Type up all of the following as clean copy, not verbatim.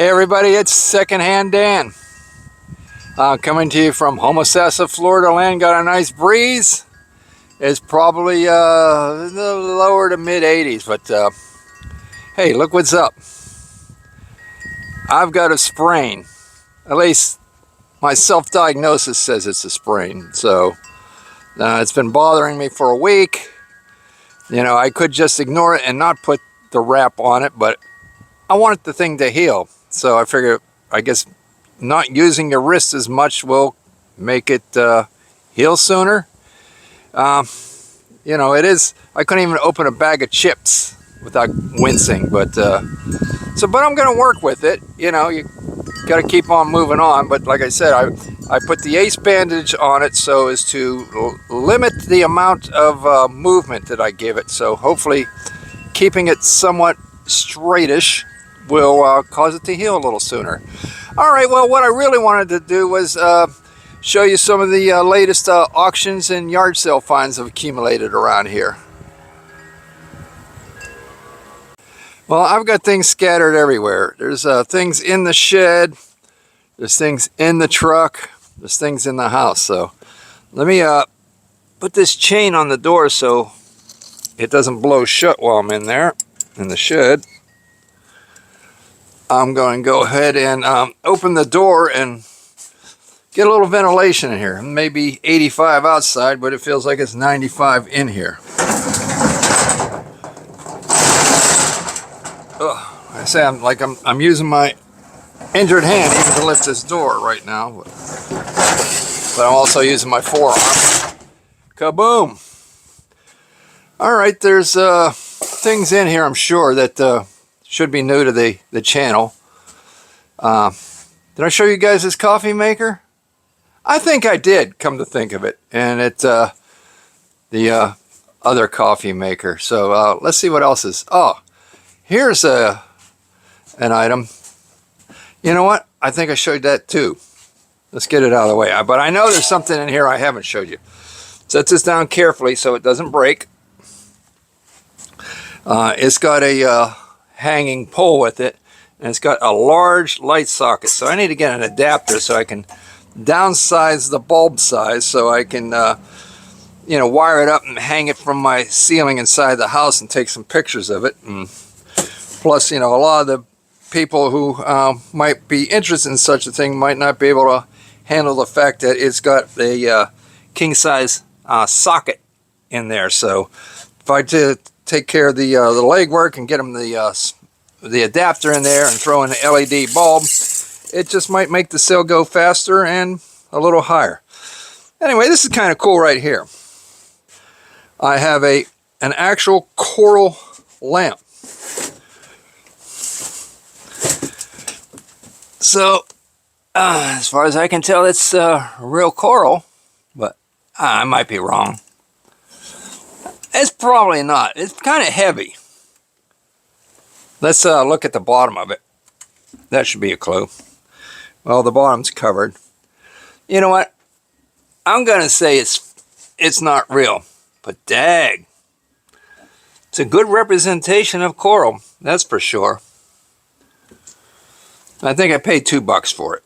Hey everybody, it's Secondhand Dan. Coming to you from Homosassa, Florida land. Got a nice breeze. It's probably the lower to mid 80s, but hey, look what's up. I've got a sprain. At least my self-diagnosis says it's a sprain. So it's been bothering me for a week. You know, I could just ignore it and not put the wrap on it, but I wanted the thing to heal. So I figured, I guess, not using your wrist as much will make it heal sooner. You know, it is, I couldn't even open a bag of chips without wincing, but I'm gonna work with it. You know, you gotta keep on moving on. But like I said, I put the ACE bandage on it so as to limit the amount of movement that I give it. So hopefully keeping it somewhat straightish will cause it to heal a little sooner. All right, well, what I really wanted to do was show you some of the latest auctions and yard sale finds have accumulated around here. Well, I've got things scattered everywhere. There's things in the shed, there's things in the truck, there's things in the house. So let me put this chain on the door so it doesn't blow shut while I'm in there in the shed. I'm going to go ahead and open the door and get a little ventilation in here. It may be 85 outside, but it feels like it's 95 in here. I say I'm using my injured hand even to lift this door right now, but I'm also using my forearm. Kaboom! All right, there's things in here I'm sure that should be new to the channel. Did I show you guys this coffee maker? I think I did, come to think of it. And it's the other coffee maker. So let's see what else is. Oh, here's an item. You know what? I think I showed that too. Let's get it out of the way. But I know there's something in here I haven't showed you. Set this down carefully so it doesn't break. It's got a hanging pole with it, and it's got a large light socket. So I need to get an adapter so I can downsize the bulb size so I can you know, wire it up and hang it from my ceiling inside the house and take some pictures of it. And plus, you know, a lot of the people who might be interested in such a thing might not be able to handle the fact that it's got a king size socket in there. So if I take care of the legwork and get them the adapter in there and throw in the LED bulb, it just might make the sale go faster and a little higher. Anyway, this is kind of cool right here. I have an actual coral lamp. So as far as I can tell, it's real coral, but I might be wrong. It's probably not. It's kind of heavy. Let's look at the bottom of it. That should be a clue. Well, the bottom's covered. You know what? I'm going to say it's not real. But dag. It's a good representation of coral. That's for sure. I think I paid $2 for it.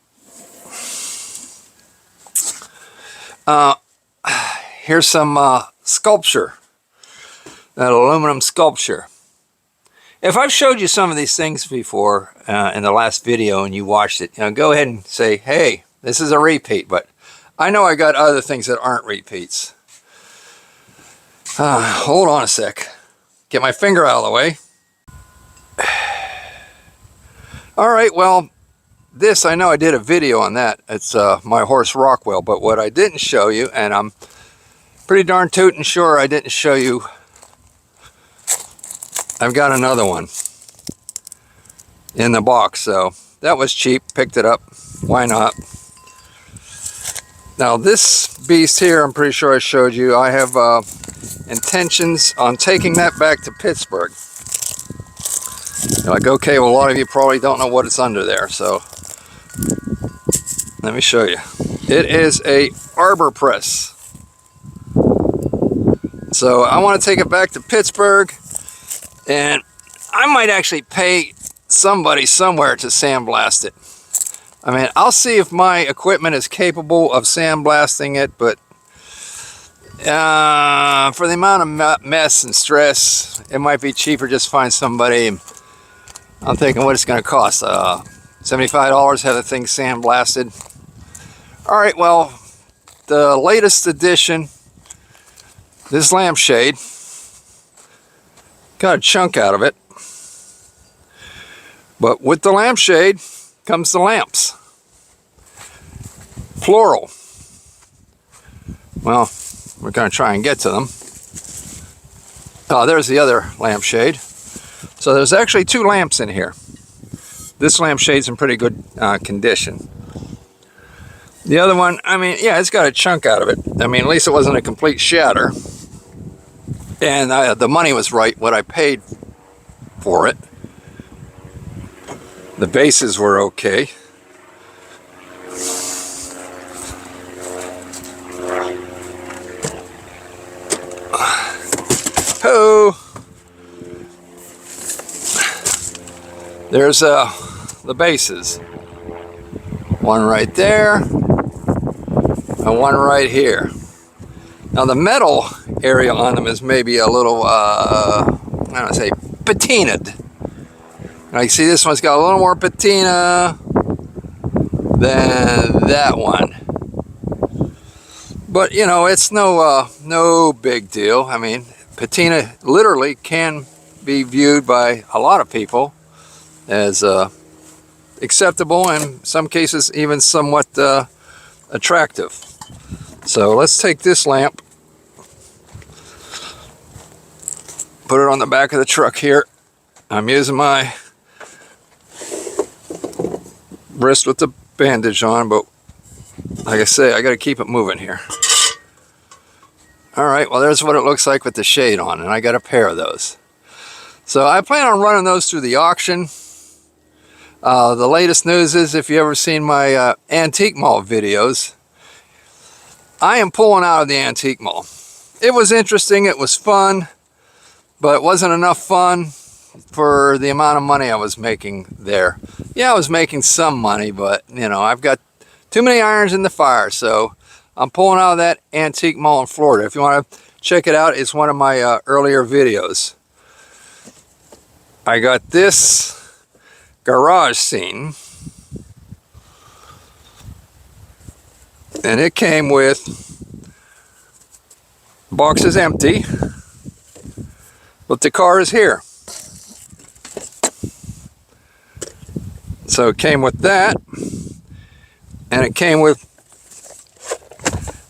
Here's some sculpture. That aluminum sculpture. If I've showed you some of these things before in the last video and you watched it, you know, go ahead and say, hey, this is a repeat. But I know I got other things that aren't repeats. Hold on a sec. Get my finger out of the way. All right, well, this, I know I did a video on that. It's my horse Rockwell. But what I didn't show you, and I'm pretty darn tootin' sure I didn't show you, I've got another one in the box. So that was cheap. Picked it up. Why not? Now this beast here, I'm pretty sure I showed you. I have intentions on taking that back to Pittsburgh. You're like, okay, well, a lot of you probably don't know what it's under there, so let me show you. It is a arbor press. So I want to take it back to Pittsburgh, and I might actually pay somebody somewhere to sandblast it. I mean, I'll see if my equipment is capable of sandblasting it, but for the amount of mess and stress, it might be cheaper just find somebody. I'm thinking what it's going to cost. $75 to have the thing sandblasted. All right, well, the latest edition, this lampshade, got a chunk out of it. But with the lampshade comes the lamps. Plural. Well, we're going to try and get to them. Oh, there's the other lampshade. So there's actually 2 lamps in here. This lampshade's in pretty good condition. The other one, I mean, yeah, it's got a chunk out of it. I mean, at least it wasn't a complete shatter. And the money was right, what I paid for it. The bases were okay. Oh, there's the bases. One right there, and one right here. Now the metal area on them is maybe a little, I don't want to say, patinaed. Now you see this one's got a little more patina than that one. But you know, it's no big deal. I mean, patina literally can be viewed by a lot of people as acceptable, and in some cases even somewhat attractive. So let's take this lamp, put it on the back of the truck here. I'm using my wrist with the bandage on, but like I say, I got to keep it moving here. All right, well, there's what it looks like with the shade on, and I got a pair of those. So I plan on running those through the auction. The latest news is, if you ever seen my antique mall videos, I am pulling out of the antique mall. It was interesting, it was fun, but it wasn't enough fun for the amount of money I was making there. Yeah, I was making some money, but you know, I've got too many irons in the fire, so I'm pulling out of that antique mall in Florida. If you want to check it out, it's one of my earlier videos. I got this garage scene, and it came with, box is empty, but the car is here. So it came with that, and it came with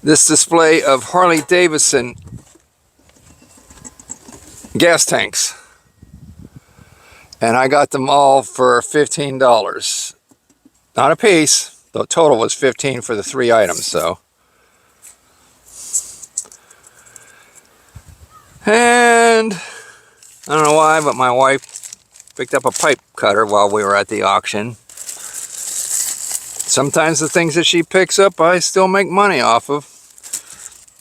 this display of Harley Davidson gas tanks. And I got them all for $15. Not a piece. The total was $15 for the 3 items, so. And I don't know why, but my wife picked up a pipe cutter while we were at the auction. Sometimes the things that she picks up, I still make money off of.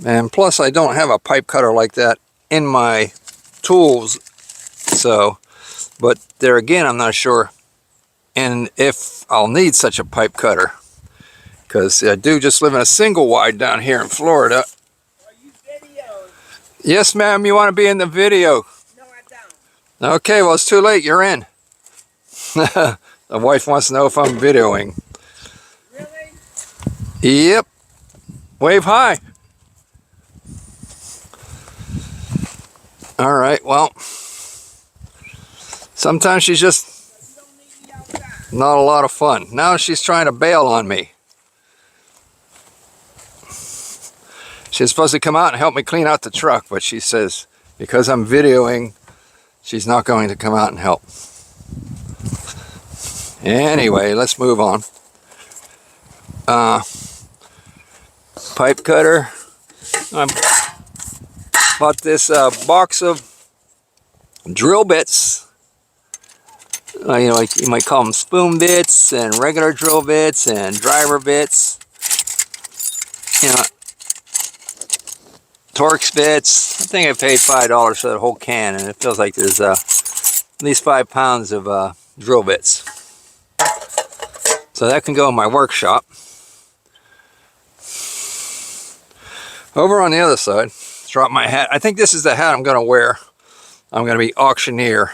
And plus, I don't have a pipe cutter like that in my tools, so. But there again, I'm not sure and if I'll need such a pipe cutter, because I do just live in a single wide down here in Florida. Are you videoing? Yes, ma'am, you want to be in the video? No, I don't. Okay, well, it's too late. You're in. The wife wants to know if I'm videoing. Really? Yep. Wave hi. All right, well, sometimes she's just not a lot of fun. Now she's trying to bail on me. She's supposed to come out and help me clean out the truck, but she says because I'm videoing, she's not going to come out and help. Anyway, let's move on. Pipe cutter. I bought this box of drill bits. You know, like you might call them spoon bits and regular drill bits and driver bits. You know, Torx bits. I think I paid $5 for that whole can, and it feels like there's at least 5 pounds of drill bits. So that can go in my workshop. Over on the other side, drop my hat. I think this is the hat I'm going to wear. I'm going to be auctioneer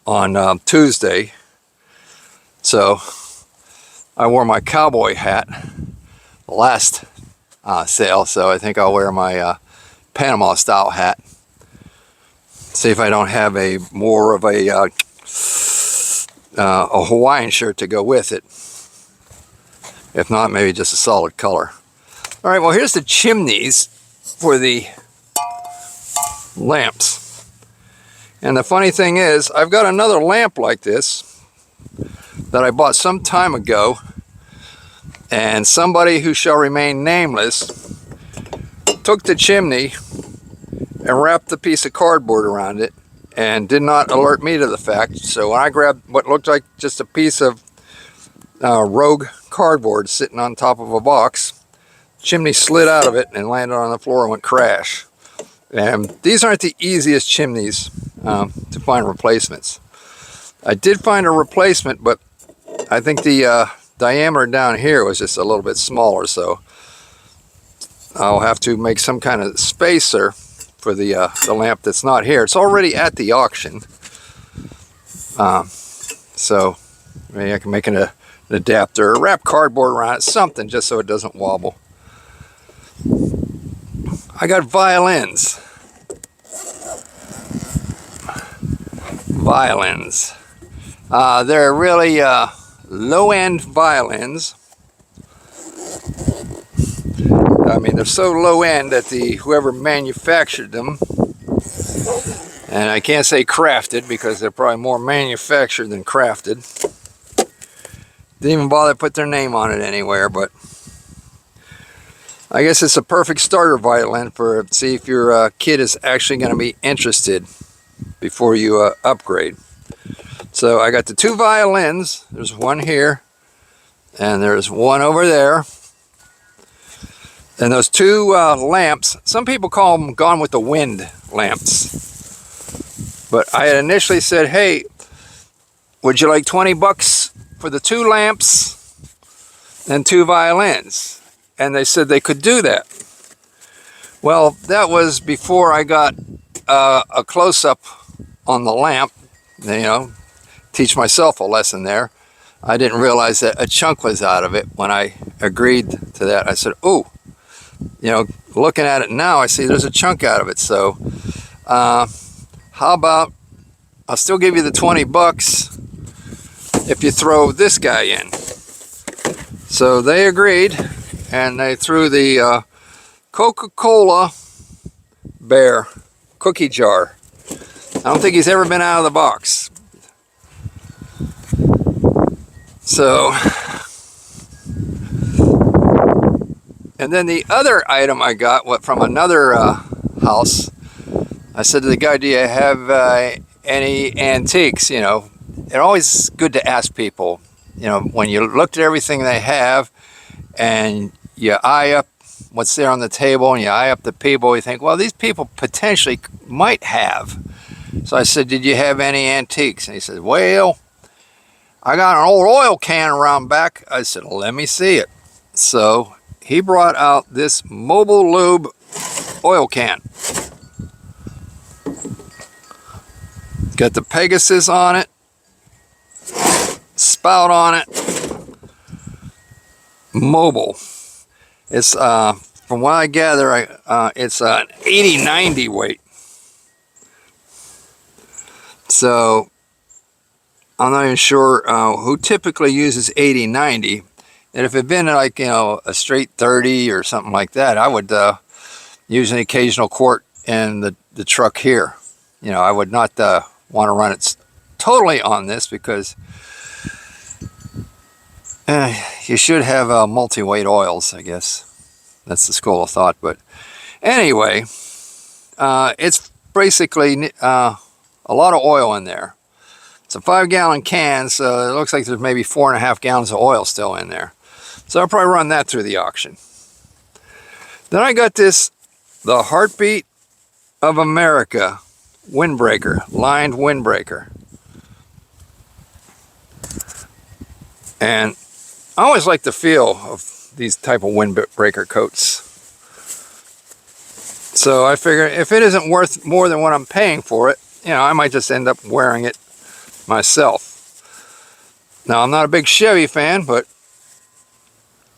on Tuesday. So I wore my cowboy hat last sale, so I think I'll wear my Panama style hat. See if I don't have a more of a Hawaiian shirt to go with it. If not, maybe just a solid color. All right, well, here's the chimneys for the lamps. And the funny thing is, I've got another lamp like this that I bought some time ago, and somebody who shall remain nameless took the chimney and wrapped a piece of cardboard around it and did not alert me to the fact. So when I grabbed what looked like just a piece of rogue cardboard sitting on top of a box, chimney slid out of it and landed on the floor and went crash. And these aren't the easiest chimneys to find replacements. I did find a replacement, but I think the diameter down here was just a little bit smaller, so I'll have to make some kind of spacer for the lamp that's not here. It's already at the auction, so maybe I can make an adapter, or wrap cardboard around it, something just so it doesn't wobble. I got violins. They're really low-end violins. I mean, they're so low-end that whoever manufactured them, and I can't say crafted because they're probably more manufactured than crafted. Didn't even bother to put their name on it anywhere, but I guess it's a perfect starter violin for see if your kid is actually going to be interested before you upgrade. So I got the two violins. There's one here and there's one over there. And those two lamps, some people call them Gone with the Wind lamps. But I had initially said, hey, would you like 20 bucks for the two lamps and two violins? And they said they could do that. Well, that was before I got a close-up on the lamp, you know, teach myself a lesson there. I didn't realize that a chunk was out of it when I agreed to that. I said, ooh, you know, looking at it now, I see there's a chunk out of it. So how about I'll still give you the 20 bucks if you throw this guy in. So they agreed. And they threw the Coca-Cola Bear cookie jar. I don't think he's ever been out of the box. So, and then the other item I got from another house, I said to the guy, do you have any antiques? You know, it's always good to ask people, you know, when you looked at everything they have and you eye up what's there on the table and you eye up the people, you think, well, these people potentially might have. So I said, did you have any antiques? And he said, well, I got an old oil can around back. I said, let me see it. So he brought out this Mobile Lube oil can. Got the Pegasus on it, spout on it, Mobile. It's from what I gather, it's an 80-90 weight. So I'm not even sure who typically uses 80-90. And if it had been like, you know, a straight 30 or something like that, I would use an occasional quart in the truck here. You know, I would not want to run it totally on this because you should have multi-weight oils, I guess. That's the school of thought. But anyway, it's basically a lot of oil in there. It's a 5-gallon can, so it looks like there's maybe 4.5 gallons of oil still in there. So I'll probably run that through the auction. Then I got this, the Heartbeat of America windbreaker, lined windbreaker. And I always like the feel of these type of windbreaker coats. So I figure if it isn't worth more than what I'm paying for it, you know, I might just end up wearing it myself. Now, I'm not a big Chevy fan, but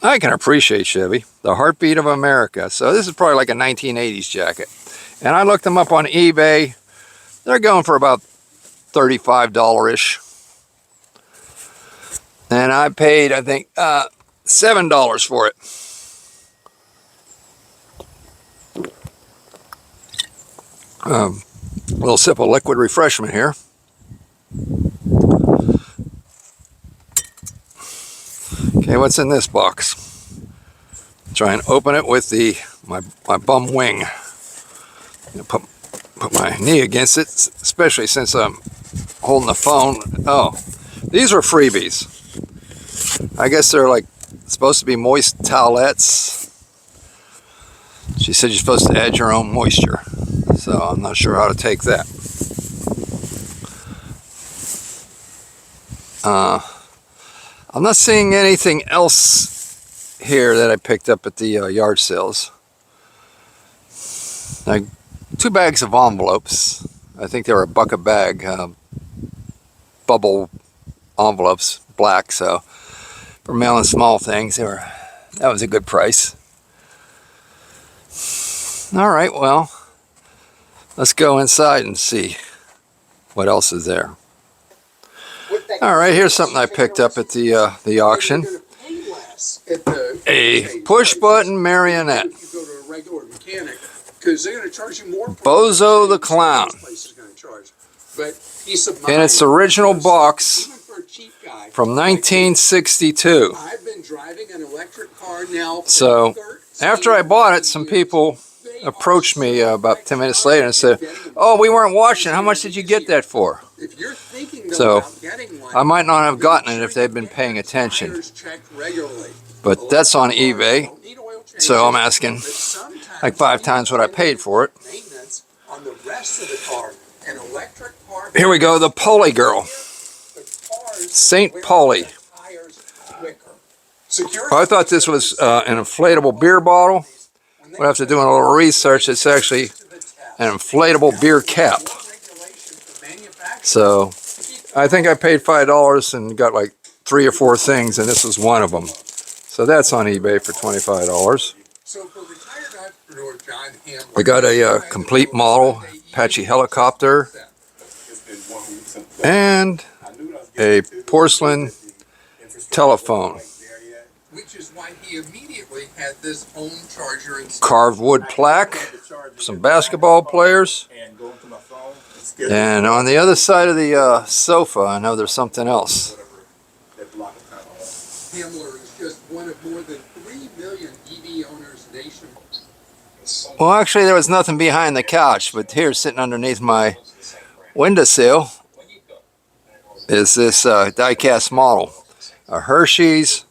I can appreciate Chevy, the heartbeat of America. So this is probably like a 1980s jacket. And I looked them up on eBay. They're going for about $35-ish. And I paid, I think, $7 for it. A little sip of liquid refreshment here. Okay, what's in this box? Try and open it with my bum wing. Put my knee against it, especially since I'm holding the phone. Oh, these are freebies. I guess they're like supposed to be moist towelettes. She said you're supposed to add your own moisture, so I'm not sure how to take that. I'm not seeing anything else here that I picked up at the yard sales. Like 2 bags of envelopes. I think they were $1 a bag. Bubble envelopes, black. So for mailing small things, that was a good price. All right, well, let's go inside and see what else is there. All right, here's something I picked up at the auction. A push-button marionette. Bozo the Clown. In its original box from 1962. So after I bought it, some people approached me about 10 minutes later and said, "Oh, we weren't watching. How much did you get that for?" So I might not have gotten it if they'd been paying attention. But that's on eBay. So I'm asking like 5 times what I paid for it. Here we go, the Polly Girl. St. Polly. Well, I thought this was an inflatable beer bottle. But after doing a little research, it's actually an inflatable beer cap. So I think I paid $5 and got like 3 or 4 things, and this was one of them. So that's on eBay for $25. We got a complete model Apache helicopter and a porcelain telephone. Carved wood plaque, some basketball players. And on the other side of the sofa, I know there's something else. Well, actually, there was nothing behind the couch, but here, sitting underneath my windowsill, is this die-cast model. A Hershey's,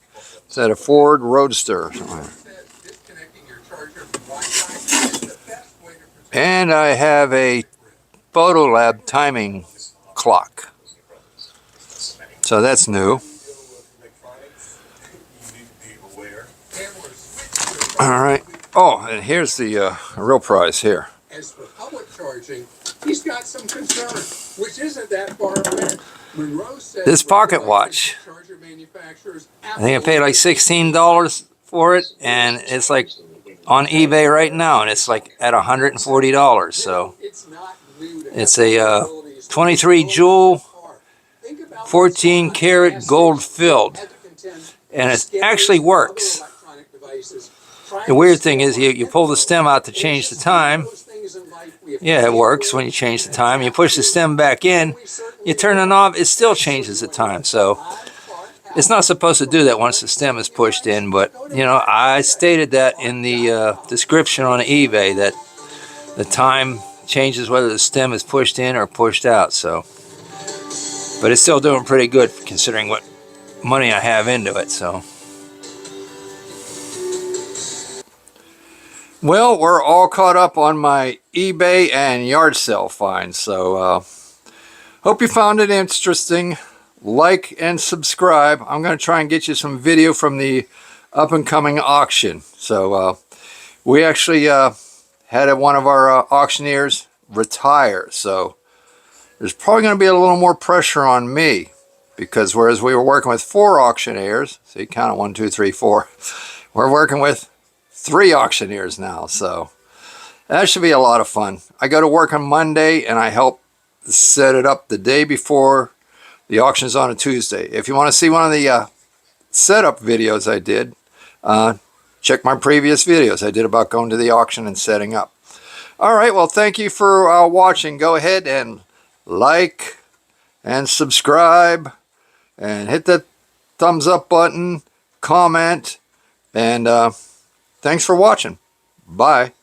it's at a Ford Roadster. And I have a Photolab timing clock. So that's new. All right. Oh, and here's the real prize here. As for public charging, he's got some concern, which isn't that far away. This pocket watch. I think I paid like $16 for it, and it's like on eBay right now, and it's like at $140. So it's a 23 jewel, 14 karat gold filled, and it actually works. The weird thing is you pull the stem out to change the time. Yeah, it works when you change the time. You push the stem back in, you turn the knob, it still changes the time. So it's not supposed to do that once the stem is pushed in, but you know, I stated that in the description on eBay that the time changes whether the stem is pushed in or pushed out. So, but it's still doing pretty good considering what money I have into it. So. Well, we're all caught up on my eBay and yard sale finds, so hope you found it interesting. like and subscribe. I'm going to try and get you some video from the up and coming auction. So we actually had one of our auctioneers retire, so there's probably going to be a little more pressure on me, because whereas we were working with 4 auctioneers, see, count it, 1, 2, 3, 4, we're working with 3 auctioneers now, so that should be a lot of fun. I go to work on Monday and I help set it up the day before the auction's on a Tuesday. If you want to see one of the setup videos I did, check my previous videos I did about going to the auction and setting up. All right, well, thank you for watching. Go ahead and like and subscribe and hit that thumbs up button, comment, and thanks for watching. Bye.